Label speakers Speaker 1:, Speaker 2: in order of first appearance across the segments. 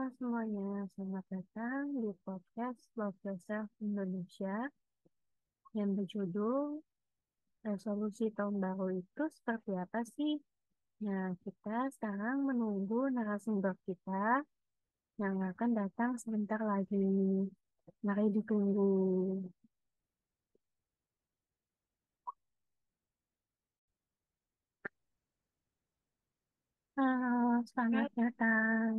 Speaker 1: Semuanya, selamat datang di podcast Love Yourself Indonesia yang berjudul Resolusi Tahun Baru itu seperti apa sih? Nah, kita sekarang menunggu narasumber kita yang akan datang sebentar lagi. Mari ditunggu. Halo, selamat datang.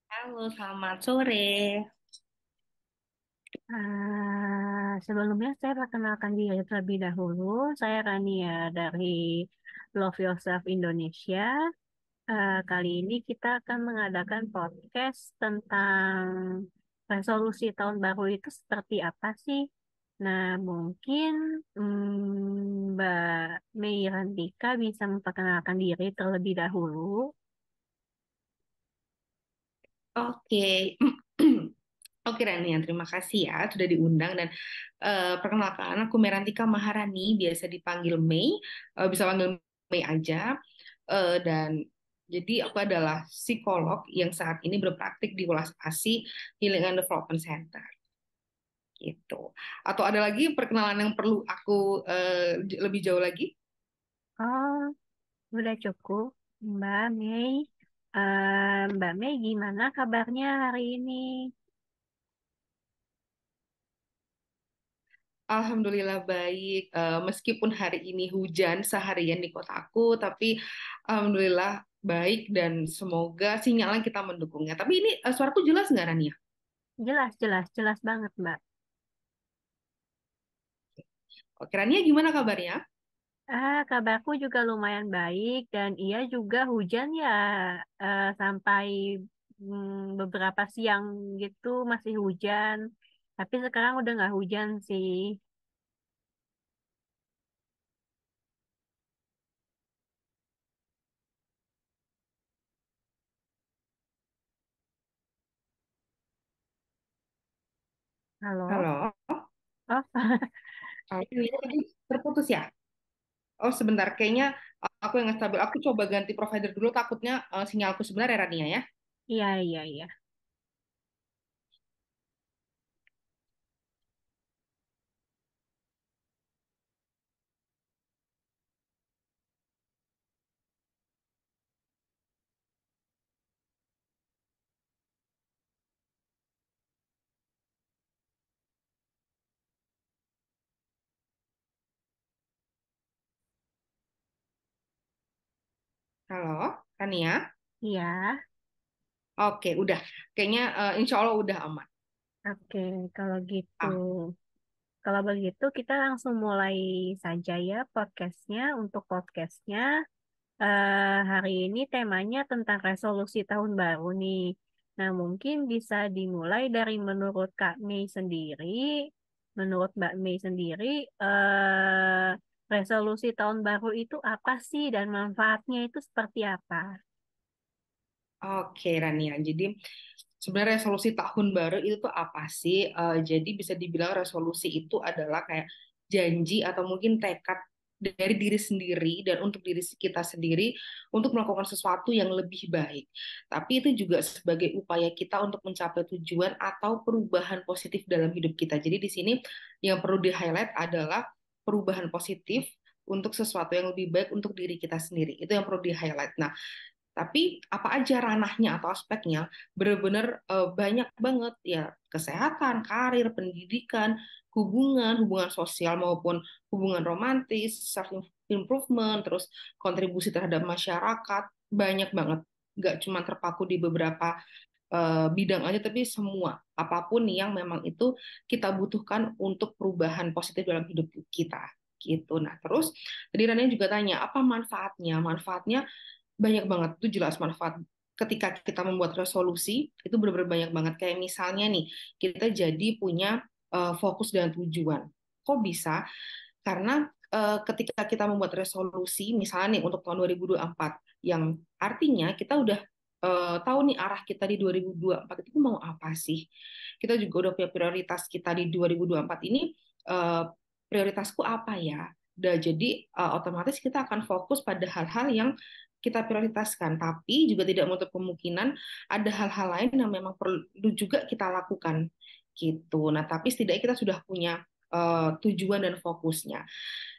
Speaker 2: Halo, selamat sore.
Speaker 1: Sebelumnya saya perkenalkan diri terlebih dahulu. Saya Rania dari Love Yourself Indonesia. Kali ini kita akan mengadakan podcast tentang resolusi tahun baru itu seperti apa sih? Nah, mungkin Mbak Mei Rantika bisa memperkenalkan diri terlebih dahulu.
Speaker 2: Oke, Oke Rania, terima kasih ya sudah diundang dan perkenalkan aku Merantika Maharani, biasa dipanggil Mei, bisa panggil Mei aja. Dan jadi aku adalah psikolog yang saat ini berpraktik di Welas Asih Healing and Development Center gitu. Atau ada lagi perkenalan yang perlu aku lebih jauh lagi?
Speaker 1: Oh, udah cukup, Mbak Mei. Mbak Mei, gimana kabarnya hari ini?
Speaker 2: Alhamdulillah baik. Meskipun hari ini hujan seharian di kotaku, tapi alhamdulillah baik dan semoga sinyalnya kita mendukungnya. Tapi ini suaraku jelas nggak Rania?
Speaker 1: Jelas, jelas, jelas banget, Mbak.
Speaker 2: Oke, Rania gimana kabarnya?
Speaker 1: Kabarku juga lumayan baik dan iya juga hujan ya sampai beberapa siang gitu masih hujan. Tapi sekarang udah nggak hujan sih. Halo?
Speaker 2: Halo.
Speaker 1: Oh,
Speaker 2: Ini tadi terputus ya? Oh sebentar, kayaknya aku yang nggak stabil. Aku coba ganti provider dulu, takutnya sinyalku sebentar ya Rania ya.
Speaker 1: iya, iya, iya.
Speaker 2: Halo, Rania.
Speaker 1: Iya,
Speaker 2: Oke, udah. Kayaknya insya Allah udah aman.
Speaker 1: oke. Kalau gitu,
Speaker 2: Ah,
Speaker 1: kalau begitu kita langsung mulai saja ya podcastnya. Untuk podcastnya, hari ini temanya tentang resolusi tahun baru nih. Nah, mungkin bisa dimulai dari menurut Kak Mei sendiri. Menurut Mbak Mei sendiri, resolusi tahun baru itu apa sih dan manfaatnya itu seperti apa?
Speaker 2: oke, Rania. Jadi sebenarnya resolusi tahun baru itu tuh apa sih? Jadi bisa dibilang resolusi itu adalah kayak janji atau mungkin tekad dari diri sendiri dan untuk diri kita sendiri untuk melakukan sesuatu yang lebih baik. Tapi itu juga sebagai upaya kita untuk mencapai tujuan atau perubahan positif dalam hidup kita. Jadi di sini yang perlu di-highlight adalah perubahan positif untuk sesuatu yang lebih baik untuk diri kita sendiri. Itu yang perlu di-highlight. Nah, tapi apa aja ranahnya atau aspeknya benar-benar banyak banget ya, kesehatan, karir, pendidikan, hubungan sosial maupun hubungan romantis, self improvement, terus kontribusi terhadap masyarakat, banyak banget. Nggak cuma terpaku di beberapa bidang aja, tapi semua apapun yang memang itu kita butuhkan untuk perubahan positif dalam hidup kita gitu. Nah, terus tadi Rania juga tanya apa manfaatnya? Manfaatnya banyak banget, itu jelas manfaat. Ketika kita membuat resolusi, itu benar-benar banyak banget. Kayak misalnya nih, kita jadi punya fokus dan tujuan. Kok bisa? Karena ketika kita membuat resolusi, misalnya nih untuk tahun 2024, yang artinya kita udah tahu nih arah kita di 2024 itu mau apa sih. Kita juga udah punya prioritas kita di 2024 ini, eh, prioritasku apa ya? Jadi otomatis kita akan fokus pada hal-hal yang kita prioritaskan, tapi juga tidak menutup kemungkinan ada hal-hal lain yang memang perlu juga kita lakukan gitu. Nah, tapi setidaknya kita sudah punya tujuan dan fokusnya,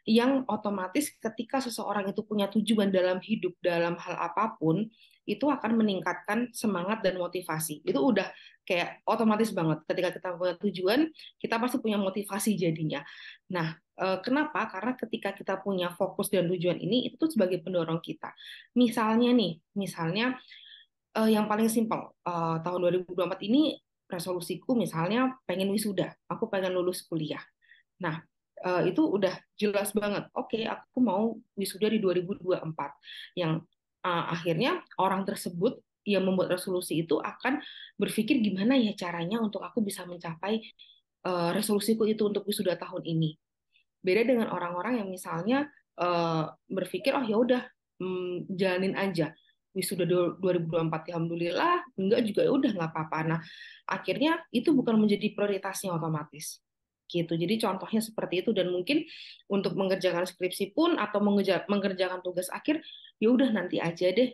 Speaker 2: yang otomatis ketika seseorang itu punya tujuan dalam hidup dalam hal apapun, itu akan meningkatkan semangat dan motivasi. Itu udah kayak otomatis banget. Ketika kita punya tujuan, kita pasti punya motivasi jadinya. Nah, kenapa? Karena ketika kita punya fokus dan tujuan ini, itu tuh sebagai pendorong kita. Misalnya nih, yang paling simpel, tahun 2024 ini resolusiku misalnya pengen wisuda, aku pengen lulus kuliah. Nah, itu udah jelas banget. Oke, aku mau wisuda di 2024. Yang akhirnya orang tersebut yang membuat resolusi itu akan berpikir gimana ya caranya untuk aku bisa mencapai resolusiku itu untuk wisuda tahun ini. Beda dengan orang-orang yang misalnya berpikir, oh ya udah, jalanin aja. Wisuda 2024, alhamdulillah, enggak juga ya udah nggak apa-apa. Nah, akhirnya itu bukan menjadi prioritasnya otomatis gitu. Jadi contohnya seperti itu, dan mungkin untuk mengerjakan skripsi pun atau mengerjakan tugas akhir ya udah nanti aja deh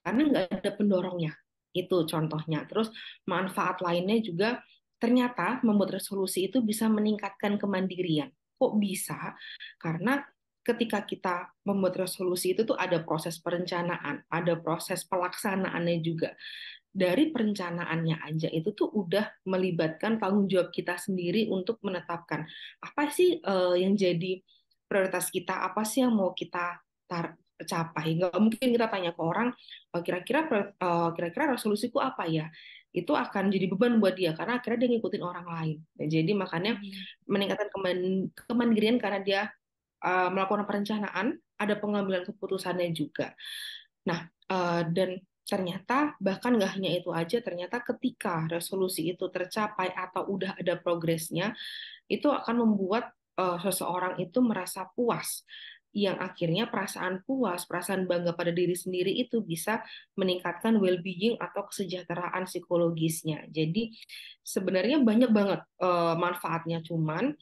Speaker 2: karena nggak ada pendorongnya. Itu contohnya. Terus manfaat lainnya juga ternyata membuat resolusi itu bisa meningkatkan kemandirian. Kok bisa? Karena ketika kita membuat resolusi itu tuh ada proses perencanaan, ada proses pelaksanaannya juga. Dari perencanaannya aja itu tuh udah melibatkan tanggung jawab kita sendiri untuk menetapkan apa sih yang jadi prioritas kita, apa sih yang mau kita capai. Nggak mungkin kita tanya ke orang, kira-kira resolusiku apa ya? Itu akan jadi beban buat dia karena akhirnya dia ngikutin orang lain. Dan jadi makanya
Speaker 1: Hmm.
Speaker 2: meningkatkan kemandirian karena dia melakukan perencanaan, ada pengambilan keputusannya juga. Nah, dan ternyata bahkan nggak hanya itu aja, ternyata ketika resolusi itu tercapai atau udah ada progresnya, itu akan membuat seseorang itu merasa puas, yang akhirnya perasaan puas, perasaan bangga pada diri sendiri itu bisa meningkatkan well-being atau kesejahteraan psikologisnya. Jadi sebenarnya banyak banget manfaatnya, cuman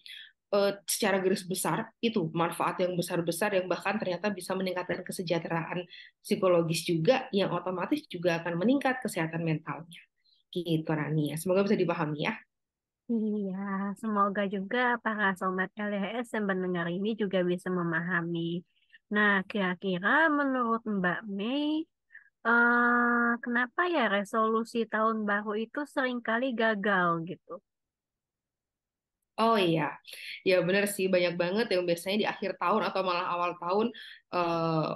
Speaker 2: secara garis besar itu manfaat yang besar-besar yang bahkan ternyata bisa meningkatkan kesejahteraan psikologis juga, yang otomatis juga akan meningkat kesehatan mentalnya. Gitu Rania. Semoga bisa dipahami ya.
Speaker 1: Iya, semoga juga para sobat LHS yang mendengar ini juga bisa memahami. Nah, kira-kira menurut Mbak Mei, kenapa ya resolusi tahun baru itu seringkali gagal gitu?
Speaker 2: Oh iya, ya benar sih, banyak banget yang biasanya di akhir tahun atau malah awal tahun eh,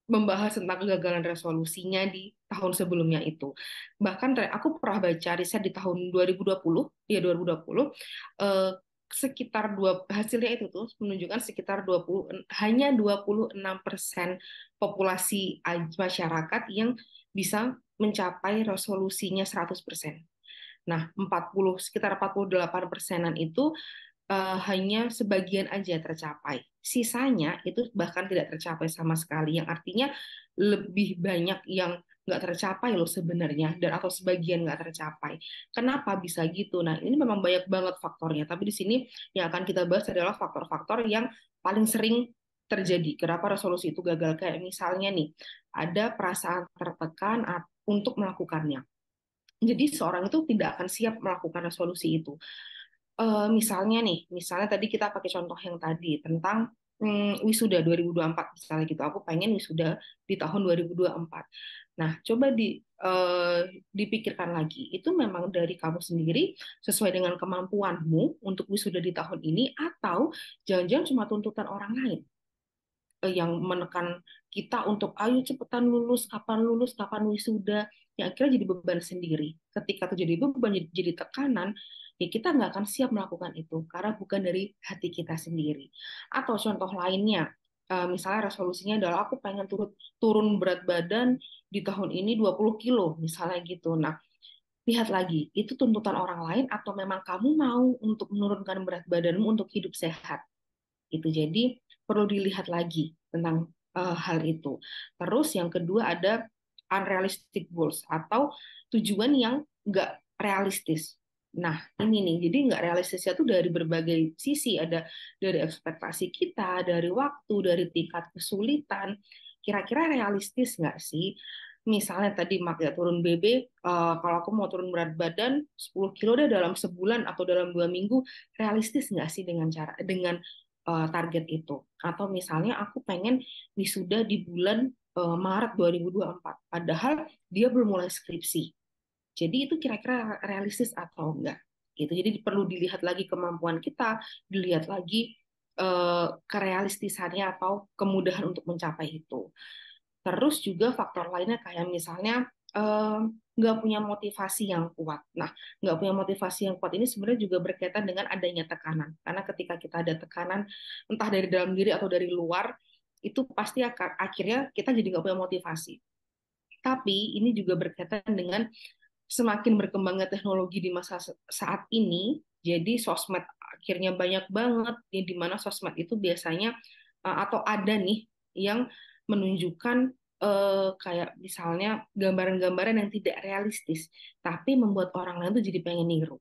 Speaker 2: membahas tentang kegagalan resolusinya di tahun sebelumnya itu. Bahkan aku pernah baca riset di tahun 2020, ya 2020, eh, sekitar hasilnya itu tuh menunjukkan sekitar 20, hanya 26% populasi masyarakat yang bisa mencapai resolusinya 100%. Nah, sekitar 48 persenan itu hanya sebagian aja tercapai. Sisanya itu bahkan tidak tercapai sama sekali, yang artinya lebih banyak yang nggak tercapai loh sebenarnya, dan atau sebagian nggak tercapai. Kenapa bisa gitu? Nah, ini memang banyak banget faktornya, tapi di sini yang akan kita bahas adalah faktor-faktor yang paling sering terjadi. Kenapa resolusi itu gagal? Kayak misalnya nih, ada perasaan tertekan untuk melakukannya. Jadi seorang itu tidak akan siap melakukan resolusi itu. Misalnya tadi kita pakai contoh yang tadi tentang wisuda 2024 misalnya gitu. Aku pengen wisuda di tahun 2024. Nah, coba dipikirkan lagi. Itu memang dari kamu sendiri sesuai dengan kemampuanmu untuk wisuda di tahun ini, atau jangan-jangan cuma tuntutan orang lain yang menekan kita untuk ayo cepetan lulus, kapan wisuda, yang akhirnya jadi beban sendiri. Ketika itu jadi beban, jadi tekanan, ya kita nggak akan siap melakukan itu karena bukan dari hati kita sendiri. Atau contoh lainnya, misalnya resolusinya adalah aku pengen turun berat badan di tahun ini 20 kilo, misalnya gitu. Nah, lihat lagi, itu tuntutan orang lain atau memang kamu mau untuk menurunkan berat badanmu untuk hidup sehat. Itu jadi perlu dilihat lagi tentang hal itu. Terus yang kedua ada unrealistic goals atau tujuan yang nggak realistis. Nah, ini nih, jadi nggak realistisnya tuh dari berbagai sisi. Ada dari ekspektasi kita, dari waktu, dari tingkat kesulitan. Kira-kira realistis nggak sih? Misalnya tadi Mak ya turun BB, kalau aku mau turun berat badan 10 kilo deh dalam sebulan atau dalam 2 minggu, realistis nggak sih dengan target itu? Atau misalnya aku pengen wisuda di bulan Maret 2024, padahal dia belum mulai skripsi. Jadi itu kira-kira realistis atau enggak? Gitu. Jadi perlu dilihat lagi kemampuan kita, dilihat lagi kerealistisannya atau kemudahan untuk mencapai itu. Terus juga faktor lainnya kayak misalnya eh, nggak punya motivasi yang kuat. Nah, nggak punya motivasi yang kuat ini sebenarnya juga berkaitan dengan adanya tekanan. Karena ketika kita ada tekanan, entah dari dalam diri atau dari luar, itu pasti akan akhirnya kita jadi nggak punya motivasi. Tapi ini juga berkaitan dengan semakin berkembangnya teknologi di masa saat ini, jadi sosmed akhirnya banyak banget, di mana sosmed itu biasanya atau ada nih yang menunjukkan kayak misalnya gambaran-gambaran yang tidak realistis, tapi membuat orang lain tuh jadi pengen niru.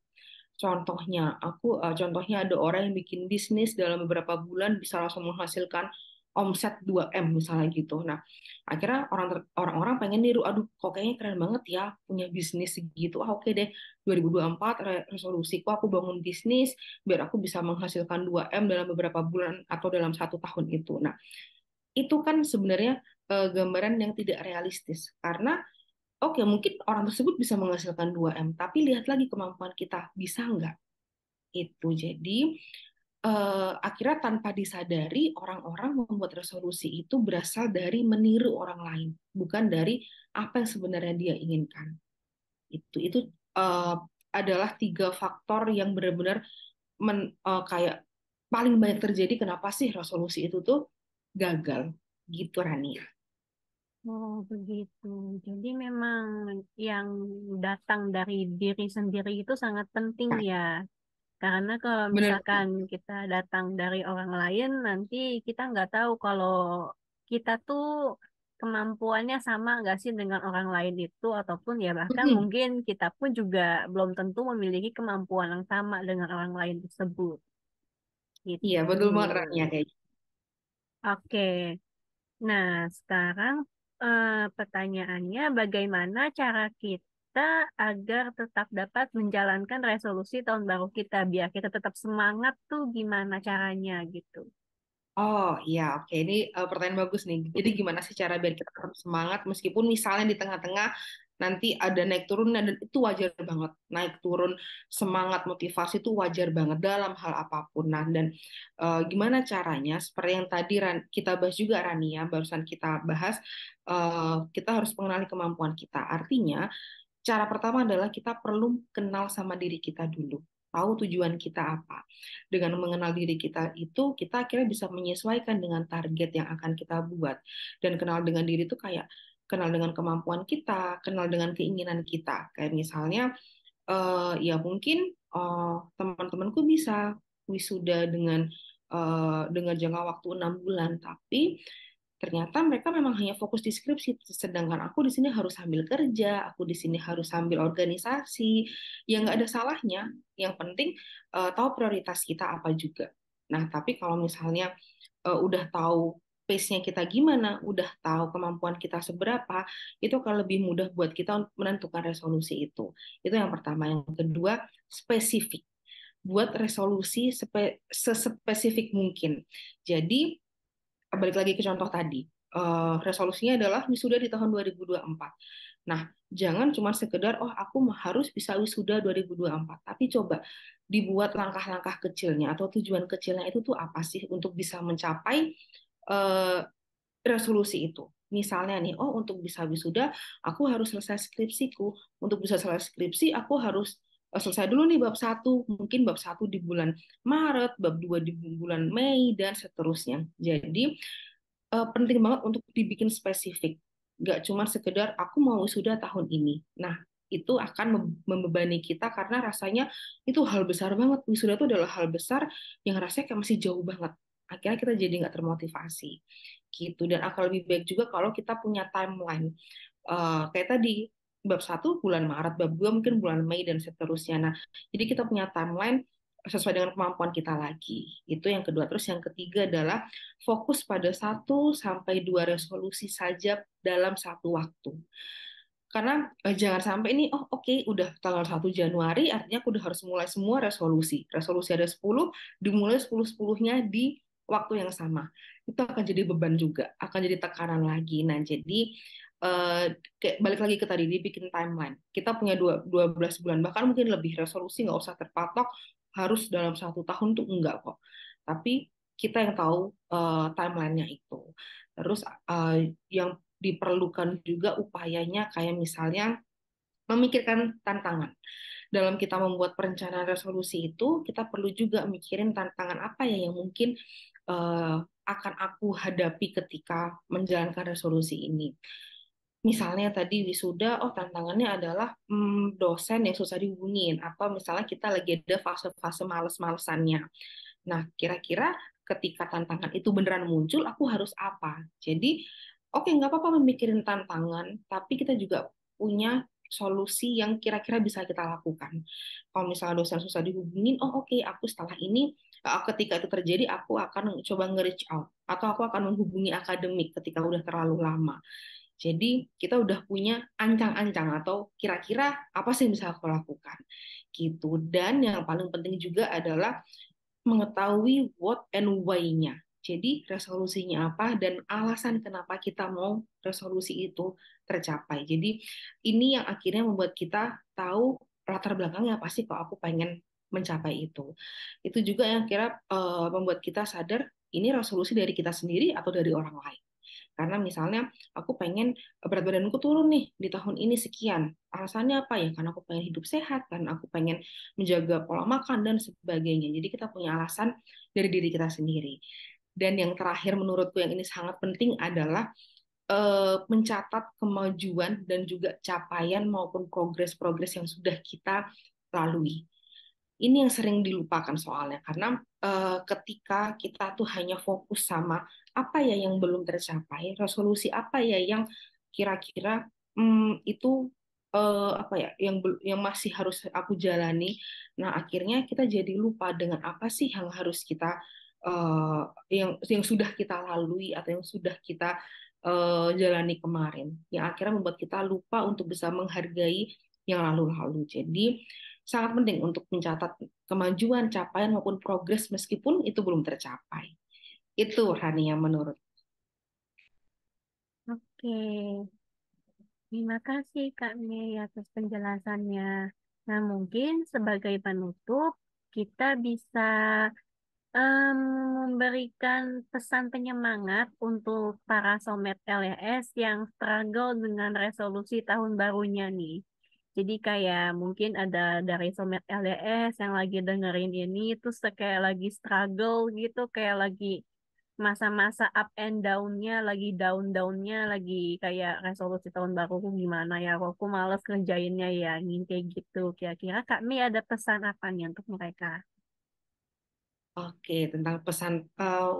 Speaker 2: Contohnya ada orang yang bikin bisnis dalam beberapa bulan bisa langsung menghasilkan omset 2M misalnya gitu. Nah, akhirnya orang-orang pengen niru, aduh kok kayaknya keren banget ya punya bisnis segitu. Oke deh, 2024 resolusiku aku bangun bisnis biar aku bisa menghasilkan 2M dalam beberapa bulan atau dalam 1 tahun itu. Nah, itu kan sebenarnya gambaran yang tidak realistis karena oke, mungkin orang tersebut bisa menghasilkan 2M, tapi lihat lagi kemampuan kita, bisa nggak? Itu. Jadi, akhirnya tanpa disadari, orang-orang membuat resolusi itu berasal dari meniru orang lain, bukan dari apa yang sebenarnya dia inginkan. Itu eh, adalah 3 faktor yang benar-benar kayak paling banyak terjadi kenapa sih resolusi itu tuh gagal. Gitu, Rania.
Speaker 1: Oh, begitu. Jadi memang yang datang dari diri sendiri itu sangat penting
Speaker 2: Nah,
Speaker 1: ya. Karena kalau
Speaker 2: benar.
Speaker 1: misalkan kita datang dari orang lain, nanti kita nggak tahu kalau kita tuh kemampuannya sama nggak sih dengan orang lain itu, ataupun ya bahkan
Speaker 2: Mm-mm.
Speaker 1: mungkin kita pun juga belum tentu memiliki kemampuan yang sama dengan orang lain tersebut.
Speaker 2: Iya,
Speaker 1: Gitu.
Speaker 2: betul banget, Rania, kayak gitu.
Speaker 1: Oke. Nah, sekarang pertanyaannya bagaimana cara kita agar tetap dapat menjalankan resolusi tahun baru kita biar kita tetap semangat tuh gimana caranya gitu.
Speaker 2: Oh iya, oke. Ini pertanyaan bagus nih. Jadi gimana sih cara biar kita tetap semangat meskipun misalnya di tengah-tengah nanti ada naik turun dan itu wajar banget. Naik turun semangat motivasi itu wajar banget dalam hal apapun. Nah, dan gimana caranya? Seperti yang tadi kita bahas juga Rania, barusan kita bahas, kita harus mengenali kemampuan kita. Artinya cara pertama adalah kita perlu kenal sama diri kita dulu. Tahu tujuan kita apa. Dengan mengenal diri kita itu, kita akhirnya bisa menyesuaikan dengan target yang akan kita buat. Dan kenal dengan diri itu kayak kenal dengan kemampuan kita, kenal dengan keinginan kita. Kayak misalnya, ya mungkin teman-temanku bisa wisuda dengan jangka waktu 6 bulan, tapi ternyata mereka memang hanya fokus di skripsi, sedangkan aku di sini harus sambil kerja, aku di sini harus sambil organisasi, yang nggak ada salahnya. Yang penting tahu prioritas kita apa juga. Nah, tapi kalau misalnya udah tahu pace-nya kita gimana, udah tahu kemampuan kita seberapa, itu akan lebih mudah buat kita menentukan resolusi itu. Itu yang pertama. Yang kedua, spesifik. Buat resolusi sespesifik mungkin. Jadi, balik lagi ke contoh tadi, resolusinya adalah wisuda di tahun 2024. Nah, jangan cuma sekedar, oh aku harus bisa wisuda 2024, tapi coba dibuat langkah-langkah kecilnya atau tujuan kecilnya itu tuh apa sih untuk bisa mencapai eh, resolusi itu. Misalnya nih, oh untuk bisa wisuda, aku harus selesai skripsiku. Untuk bisa selesai skripsi, aku harus selesai dulu nih bab 1, mungkin bab 1 di bulan Maret, bab 2 di bulan Mei, dan seterusnya. Jadi, penting banget untuk dibikin spesifik. Nggak cuma sekedar aku mau wisuda tahun ini. Nah, itu akan membebani kita karena rasanya itu hal besar banget. Wisuda itu adalah hal besar yang rasanya kayak masih jauh banget. Akhirnya kita jadi nggak termotivasi. Gitu. Dan akan lebih baik juga kalau kita punya timeline. Kayak tadi, bab satu bulan Maret, bab 2 mungkin bulan Mei dan seterusnya. Nah, jadi kita punya timeline sesuai dengan kemampuan kita lagi. Itu yang kedua. Terus yang ketiga adalah fokus pada 1 sampai 2 resolusi saja dalam satu waktu. Karena jangan sampai ini, oh oke, udah tanggal 1 Januari, artinya aku udah harus mulai semua resolusi. Resolusi ada 10, dimulai 10-10-nya di waktu yang sama. Itu akan jadi beban juga, akan jadi tekanan lagi. Nah, jadi kayak balik lagi ke tadi, dibikin timeline. Kita punya 12 bulan, bahkan mungkin lebih. Resolusi nggak usah terpatok, harus dalam 1 tahun tuh enggak kok. Tapi kita yang tahu timelinenya itu. Terus yang diperlukan juga upayanya kayak misalnya memikirkan tantangan. Dalam kita membuat perencanaan resolusi itu, kita perlu juga mikirin tantangan apa ya yang mungkin akan aku hadapi ketika menjalankan resolusi ini. Misalnya tadi wisuda, oh tantangannya adalah dosen yang susah dihubungin, atau misalnya kita lagi ada fase-fase males-malesannya. Nah, kira-kira ketika tantangan itu beneran muncul, aku harus apa? Jadi, oke, nggak apa-apa memikirin tantangan, tapi kita juga punya solusi yang kira-kira bisa kita lakukan. Kalau misalnya dosen susah dihubungin, oh oke, aku setelah ini, ketika itu terjadi, aku akan coba nge-reach out, atau aku akan menghubungi akademik ketika udah terlalu lama. Jadi kita udah punya ancang-ancang atau kira-kira apa sih yang bisa aku lakukan gitu. Dan yang paling penting juga adalah mengetahui what and why-nya. Jadi resolusinya apa dan alasan kenapa kita mau resolusi itu tercapai. Jadi ini yang akhirnya membuat kita tahu latar belakangnya apa sih kok aku pengen mencapai itu. Itu juga yang kira membuat kita sadar ini resolusi dari kita sendiri atau dari orang lain. Karena misalnya aku pengen berat badanku turun nih di tahun ini sekian. Alasannya apa ya? Karena aku pengen hidup sehat, karena aku pengen menjaga pola makan dan sebagainya. Jadi kita punya alasan dari diri kita sendiri. Dan yang terakhir menurutku yang ini sangat penting adalah mencatat kemajuan dan juga capaian maupun progres-progres yang sudah kita lalui. Ini yang sering dilupakan soalnya, karena ketika kita tuh hanya fokus sama apa ya yang belum tercapai, resolusi apa ya yang kira-kira itu apa ya yang masih harus aku jalani. Nah, akhirnya kita jadi lupa dengan apa sih yang harus kita yang sudah kita lalui atau yang sudah kita jalani kemarin. Yang akhirnya membuat kita lupa untuk bisa menghargai yang lalu-lalu. Jadi sangat penting untuk mencatat kemajuan, capaian maupun progres meskipun itu belum tercapai. Itu Rania menurut.
Speaker 1: Oke, terima kasih Kak Mei atas penjelasannya. Nah, mungkin sebagai penutup, kita bisa em, memberikan pesan penyemangat untuk para somet LES yang struggle dengan resolusi tahun barunya nih. Jadi kayak mungkin ada dari somet LES yang lagi dengerin ini, terus kayak lagi struggle gitu, kayak lagi masa-masa up and down-nya, lagi down-downnya, lagi kayak resolusi tahun baru gimana ya, aku males kerjainnya ya, ingin kayak gitu. Kira-kira Kak Mi ada pesan apa nih untuk mereka?
Speaker 2: Oke, tentang pesan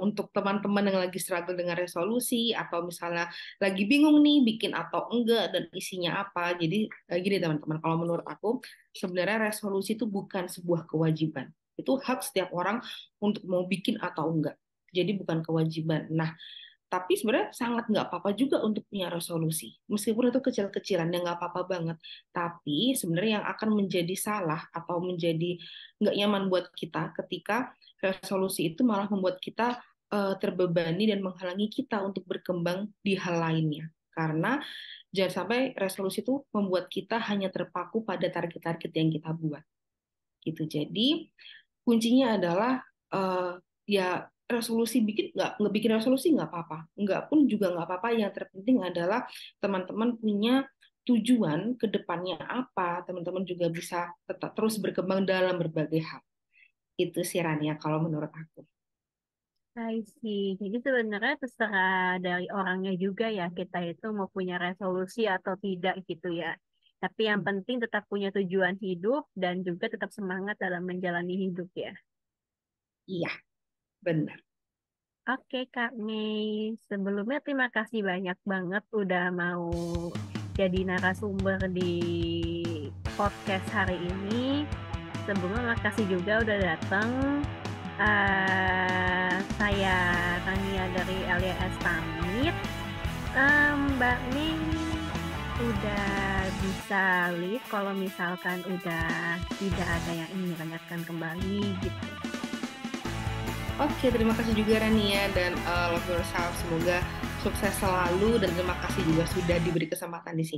Speaker 2: untuk teman-teman yang lagi struggle dengan resolusi atau misalnya lagi bingung nih bikin atau enggak dan isinya apa. Jadi gini teman-teman, kalau menurut aku sebenarnya resolusi itu bukan sebuah kewajiban. Itu hak setiap orang untuk mau bikin atau enggak. Jadi bukan kewajiban. Nah, tapi sebenarnya sangat nggak apa-apa juga untuk punya resolusi. Meskipun itu kecil-kecilan, ya nggak apa-apa banget. Tapi sebenarnya yang akan menjadi salah atau menjadi nggak nyaman buat kita ketika resolusi itu malah membuat kita terbebani dan menghalangi kita untuk berkembang di hal lainnya. Karena jangan sampai resolusi itu membuat kita hanya terpaku pada target-target yang kita buat. Gitu. Jadi kuncinya adalah ya resolusi nggak bikin resolusi nggak apa-apa, nggak pun juga nggak apa-apa. Yang terpenting adalah teman-teman punya tujuan ke depannya apa, teman-teman juga bisa tetap terus berkembang dalam berbagai hal. Itu sih Rania kalau menurut aku.
Speaker 1: I see. Jadi sebenarnya terserah dari orangnya juga ya, kita itu mau punya resolusi atau tidak gitu ya. Tapi yang penting tetap punya tujuan hidup dan juga tetap semangat dalam menjalani hidup ya.
Speaker 2: Iya, benar.
Speaker 1: Oke Kak Mei, sebelumnya terima kasih banyak banget udah mau jadi narasumber di podcast hari ini. Sebelumnya makasih juga udah datang. Saya Rania dari LYS pamit. Mbak Ning udah bisa live kalau misalkan udah tidak ada yang ingin ditanyakan kembali gitu.
Speaker 2: Oke, terima kasih juga Rania dan love yourself. Semoga sukses selalu dan terima kasih juga sudah diberi kesempatan di sini.